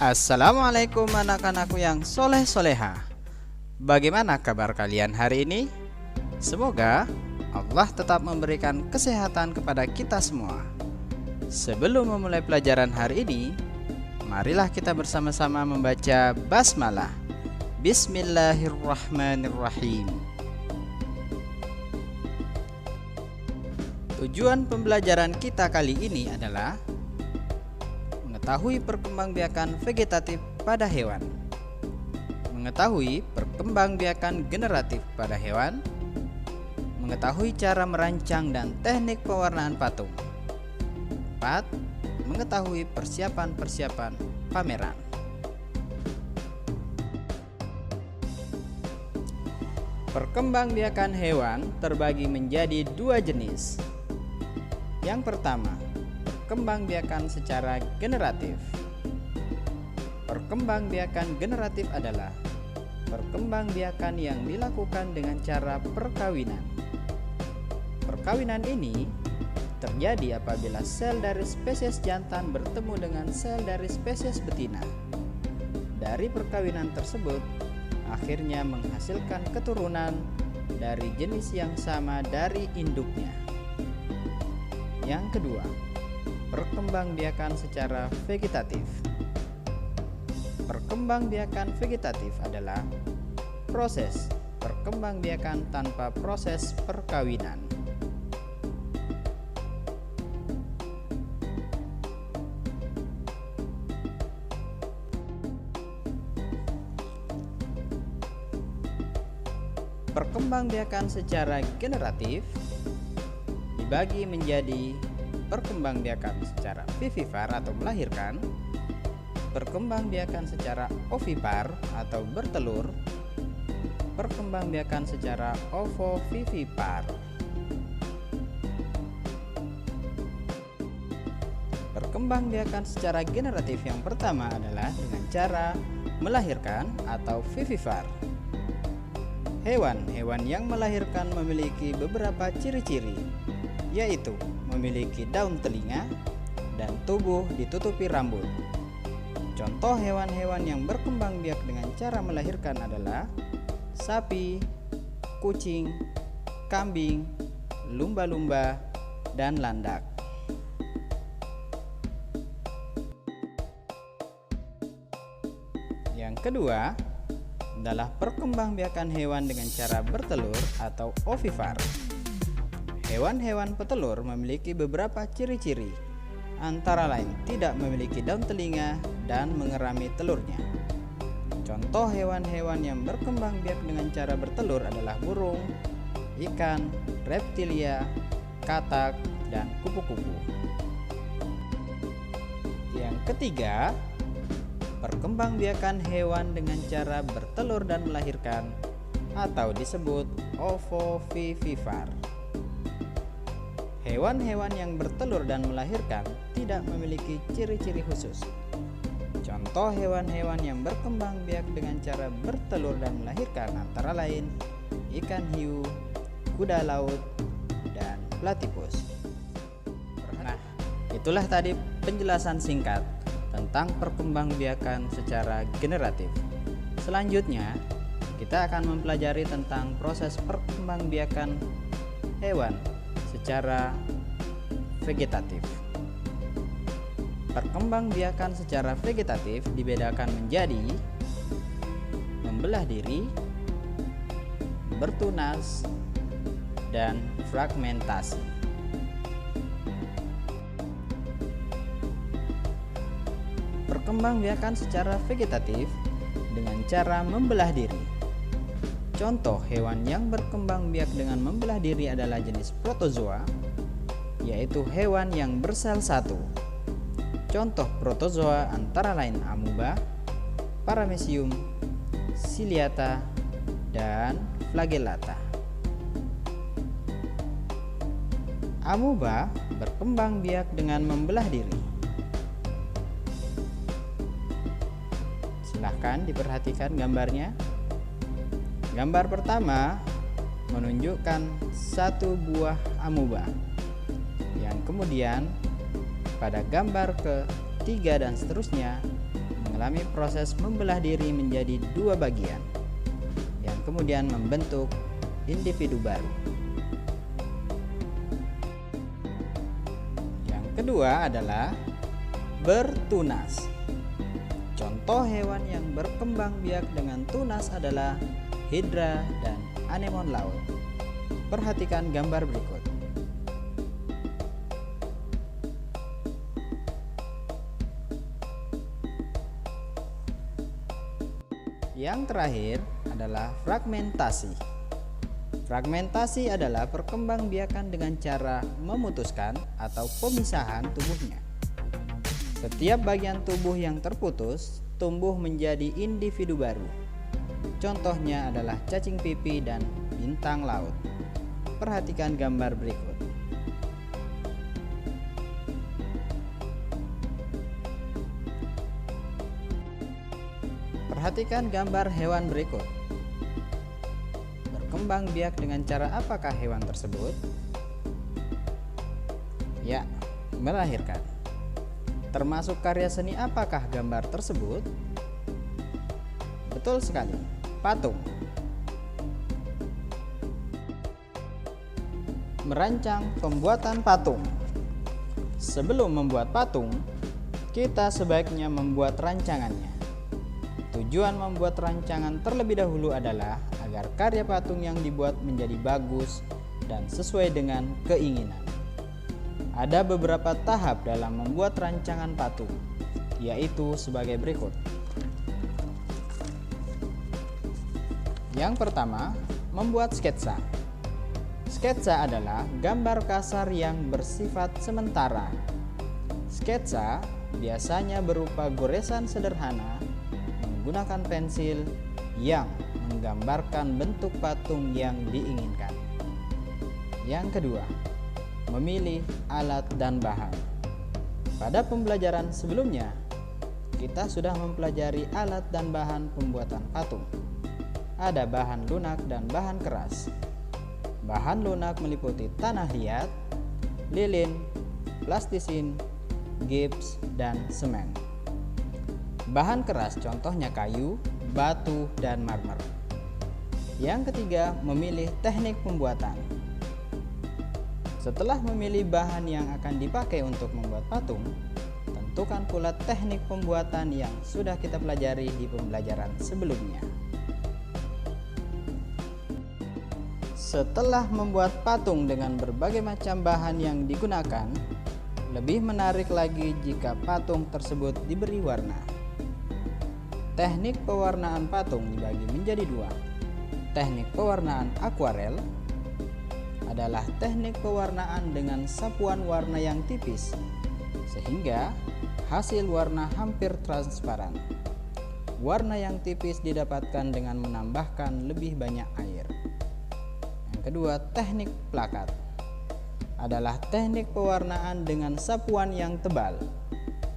Assalamualaikum anak-anakku yang soleh-soleha. Bagaimana kabar kalian hari ini? Semoga Allah tetap memberikan kesehatan kepada kita semua. Sebelum memulai pelajaran hari ini, marilah kita bersama-sama membaca basmalah. Bismillahirrahmanirrahim. Tujuan pembelajaran kita kali ini adalah mengetahui perkembangbiakan vegetatif pada hewan, mengetahui perkembangbiakan generatif pada hewan, mengetahui cara merancang dan teknik pewarnaan patung. 4. Mengetahui persiapan-persiapan pameran. Perkembangbiakan hewan terbagi menjadi dua jenis. Yang pertama, perkembangbiakan secara generatif. Perkembangbiakan generatif adalah perkembangbiakan yang dilakukan dengan cara perkawinan. Perkawinan ini terjadi apabila sel dari spesies jantan bertemu dengan sel dari spesies betina. Dari perkawinan tersebut, akhirnya menghasilkan keturunan dari jenis yang sama dari induknya. Yang kedua, perkembangbiakan secara vegetatif. Perkembangbiakan vegetatif adalah proses perkembangbiakan tanpa proses perkawinan. Perkembangbiakan secara generatif dibagi menjadi perkembangbiakan secara vivipar atau melahirkan, perkembangbiakan secara ovipar atau bertelur, perkembangbiakan secara ovovivipar. Perkembangbiakan secara generatif yang pertama adalah dengan cara melahirkan atau vivipar. Hewan-hewan yang melahirkan memiliki beberapa ciri-ciri, yaitu memiliki daun telinga dan tubuh ditutupi rambut. Contoh hewan-hewan yang berkembang biak dengan cara melahirkan adalah sapi, kucing, kambing, lumba-lumba, dan landak. Yang kedua adalah perkembangbiakan hewan dengan cara bertelur atau ovipar. Hewan-hewan petelur memiliki beberapa ciri-ciri, antara lain tidak memiliki daun telinga dan mengerami telurnya. Contoh hewan-hewan yang berkembang biak dengan cara bertelur adalah burung, ikan, reptilia, katak, dan kupu-kupu. Yang ketiga, perkembangbiakan hewan dengan cara bertelur dan melahirkan atau disebut ovovivipar. Hewan-hewan yang bertelur dan melahirkan tidak memiliki ciri-ciri khusus. Contoh hewan-hewan yang berkembang biak dengan cara bertelur dan melahirkan antara lain ikan hiu, kuda laut, dan platypus. Nah, itulah tadi penjelasan singkat tentang perkembangbiakan secara generatif. Selanjutnya, kita akan mempelajari tentang proses perkembangbiakan hewan secara vegetatif. Perkembangbiakan secara vegetatif dibedakan menjadi membelah diri, bertunas, dan fragmentasi. Perkembangbiakan secara vegetatif dengan cara membelah diri. Contoh hewan yang berkembang biak dengan membelah diri adalah jenis protozoa, yaitu hewan yang bersel satu. Contoh protozoa antara lain amuba, paramecium, ciliata, dan flagellata. Amuba berkembang biak dengan membelah diri. Silahkan diperhatikan gambarnya. Gambar pertama menunjukkan satu buah amuba yang kemudian pada gambar ketiga dan seterusnya mengalami proses membelah diri menjadi dua bagian, yang kemudian membentuk individu baru. Yang kedua adalah bertunas. Contoh hewan yang berkembang biak dengan tunas adalah hidra dan anemon laut. Perhatikan gambar berikut. Yang terakhir adalah fragmentasi. Fragmentasi adalah perkembangbiakan dengan cara memutuskan atau pemisahan tubuhnya. Setiap bagian tubuh yang terputus tumbuh menjadi individu baru. Contohnya adalah cacing pipi dan bintang laut. Perhatikan gambar berikut. Perhatikan gambar hewan berikut. Berkembang biak dengan cara apakah hewan tersebut? Ya, melahirkan. Termasuk karya seni apakah gambar tersebut? Betul sekali, patung. Merancang pembuatan patung. Sebelum membuat patung, kita sebaiknya membuat rancangannya. Tujuan membuat rancangan terlebih dahulu adalah agar karya patung yang dibuat menjadi bagus dan sesuai dengan keinginan. Ada beberapa tahap dalam membuat rancangan patung, yaitu sebagai berikut. Yang pertama, membuat sketsa. Sketsa adalah gambar kasar yang bersifat sementara. Sketsa biasanya berupa goresan sederhana menggunakan pensil yang menggambarkan bentuk patung yang diinginkan. Yang kedua, memilih alat dan bahan. Pada pembelajaran sebelumnya, kita sudah mempelajari alat dan bahan pembuatan patung. Ada bahan lunak dan bahan keras. Bahan lunak meliputi tanah liat, lilin, plastisin, gips, dan semen. Bahan keras contohnya kayu, batu, dan marmer. Yang ketiga, memilih teknik pembuatan. Setelah memilih bahan yang akan dipakai untuk membuat patung, tentukan pula teknik pembuatan yang sudah kita pelajari di pembelajaran sebelumnya. Setelah membuat patung dengan berbagai macam bahan yang digunakan, lebih menarik lagi jika patung tersebut diberi warna. Teknik pewarnaan patung dibagi menjadi dua. Teknik pewarnaan akuarel adalah teknik pewarnaan dengan sapuan warna yang tipis, sehingga hasil warna hampir transparan. Warna yang tipis didapatkan dengan menambahkan lebih banyak air. Yang kedua, teknik plakat adalah teknik pewarnaan dengan sapuan yang tebal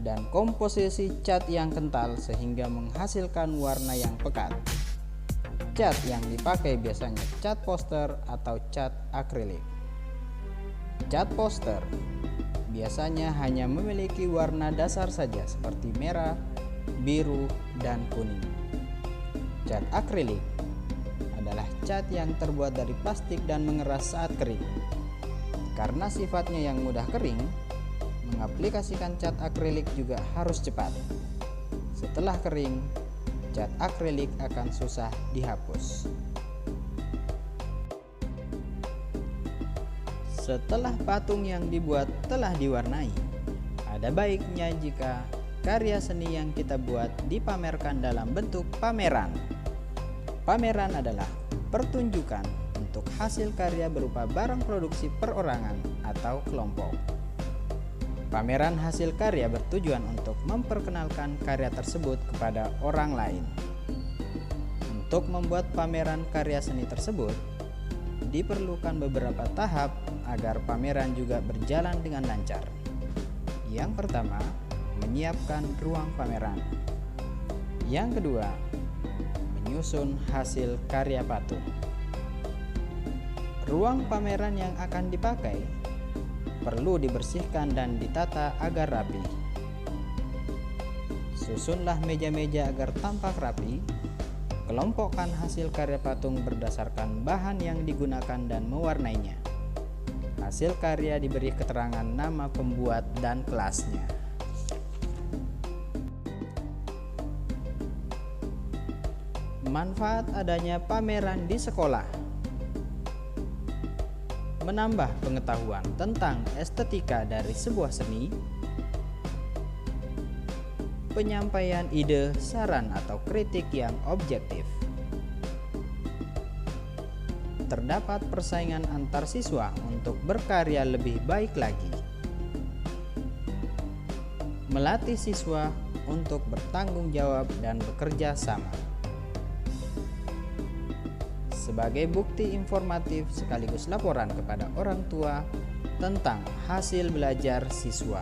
dan komposisi cat yang kental sehingga menghasilkan warna yang pekat. Cat yang dipakai biasanya cat poster atau cat akrilik. Cat poster biasanya hanya memiliki warna dasar saja seperti merah, biru, dan kuning. Cat akrilik adalah cat yang terbuat dari plastik dan mengeras saat kering. Karena sifatnya yang mudah kering, mengaplikasikan cat akrilik juga harus cepat. Setelah kering, cat akrilik akan susah dihapus. Setelah patung yang dibuat telah diwarnai, ada baiknya jika karya seni yang kita buat dipamerkan dalam bentuk pameran. Pameran adalah pertunjukan untuk hasil karya berupa barang produksi perorangan atau kelompok. Pameran hasil karya bertujuan untuk memperkenalkan karya tersebut kepada orang lain. Untuk membuat pameran karya seni tersebut, diperlukan beberapa tahap agar pameran juga berjalan dengan lancar. Yang pertama, menyiapkan ruang pameran. Yang kedua, menyusun hasil karya patung. Ruang pameran yang akan dipakai perlu dibersihkan dan ditata agar rapi. Susunlah meja-meja agar tampak rapi. Kelompokkan hasil karya patung berdasarkan bahan yang digunakan dan mewarnainya. Hasil karya diberi keterangan nama pembuat dan kelasnya. Manfaat adanya pameran di sekolah: menambah pengetahuan tentang estetika dari sebuah seni, penyampaian ide, saran, atau kritik yang objektif. Terdapat persaingan antar siswa untuk berkarya lebih baik lagi. Melatih siswa untuk bertanggung jawab dan bekerja sama. Sebagai bukti informatif sekaligus laporan kepada orang tua tentang hasil belajar siswa.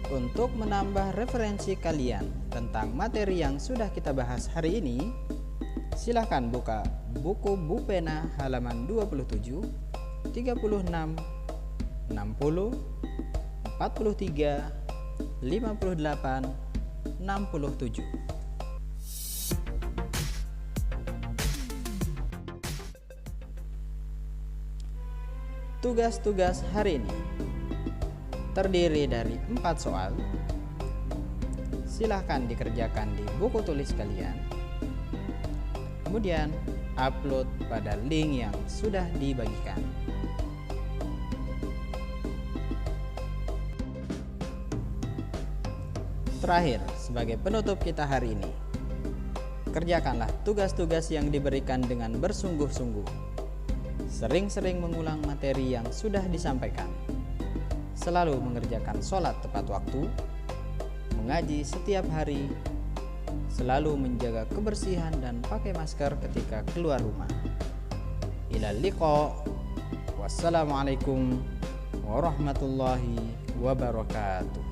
Untuk menambah referensi kalian tentang materi yang sudah kita bahas hari ini, silahkan buka buku Bupena halaman 27, 36, 60, 43, 58, 67. Tugas-tugas hari ini terdiri dari 4 soal. Silahkan dikerjakan di buku tulis kalian. Kemudian upload pada link yang sudah dibagikan. Terakhir, sebagai penutup kita hari ini, kerjakanlah tugas-tugas yang diberikan dengan bersungguh-sungguh. Sering-sering mengulang materi yang sudah disampaikan. Selalu mengerjakan sholat tepat waktu, mengaji setiap hari, selalu menjaga kebersihan dan pakai masker ketika keluar rumah. Ilal liqa. Wassalamualaikum warahmatullahi wabarakatuh.